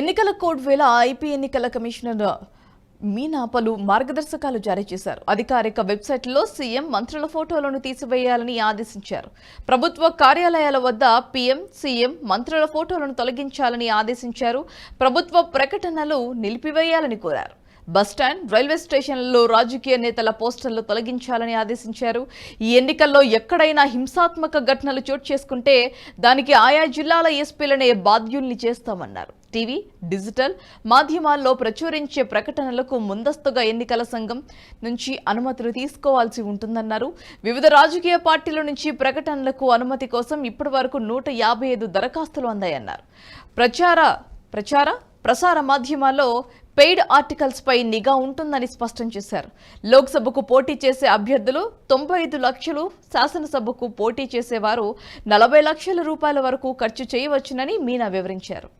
ఎన్నికల కోడ్ వేళ ఐపీ ఎన్నికల కమిషనర్ మీనా పలు మార్గదర్శకాలు జారీ చేశారు. అధికారిక వెబ్సైట్లో సీఎం మంత్రుల ఫోటోలను తీసివేయాలని ఆదేశించారు. ప్రభుత్వ కార్యాలయాల వద్ద పీఎం, సీఎం మంత్రుల ఫోటోలను తొలగించాలని ఆదేశించారు. ప్రభుత్వ ప్రకటనలు నిలిపివేయాలని కోరారు. బస్టాండ్, రైల్వే స్టేషన్లలో రాజకీయ నేతల పోస్టర్లు తొలగించాలని ఆదేశించారు. ఈ ఎన్నికల్లో ఎక్కడైనా హింసాత్మక ఘటనలు చోటు చేసుకుంటే దానికి ఆయా జిల్లాల ఎస్పీలనే బాధ్యుల్ని చేస్తామన్నారు. టీవీ, డిజిటల్ మాధ్యమాల్లో ప్రచురించే ప్రకటనలకు ముందస్తుగా ఎన్నికల సంఘం నుంచి అనుమతులు తీసుకోవాల్సి ఉంటుందన్నారు. వివిధ రాజకీయ పార్టీల నుంచి ప్రకటనలకు అనుమతి కోసం ఇప్పటి వరకు 155 దరఖాస్తులు అందాయన్నారు. ప్రసార మాధ్యమాల్లో పెయిడ్ ఆర్టికల్స్ పై నిఘా ఉంటుందని స్పష్టం చేశారు. లోక్సభకు పోటీ చేసే అభ్యర్థులు 95 లక్షలు, శాసనసభకు పోటీ చేసేవారు 40 లక్షల రూపాయల వరకు ఖర్చు చేయవచ్చునని మీనా వివరించారు.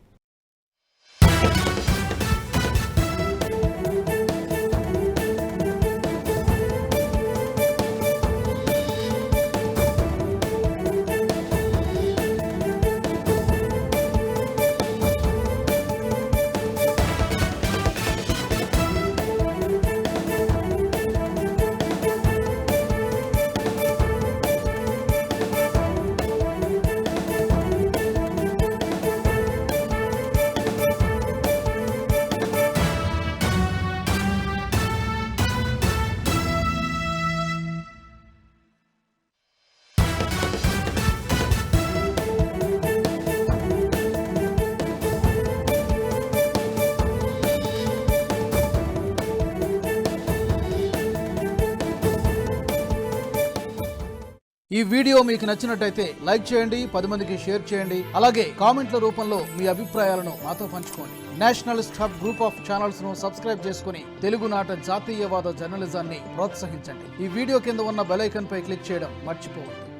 ఈ వీడియో మీకు నచ్చినట్టయితే లైక్ చేయండి, 10 మందికి షేర్ చేయండి. అలాగే కామెంట్ల రూపంలో మీ అభిప్రాయాలను మాతో పంచుకోండి. Nationalist hub group of channels ను సబ్స్క్రైబ్ చేసుకుని తెలుగునాట జాతీయవాద జర్నలిజాన్ని ప్రోత్సహించండి. ఈ వీడియో కింద ఉన్న బెల్ ఐకాన్ పై క్లిక్ చేయడం మర్చిపోవద్దు.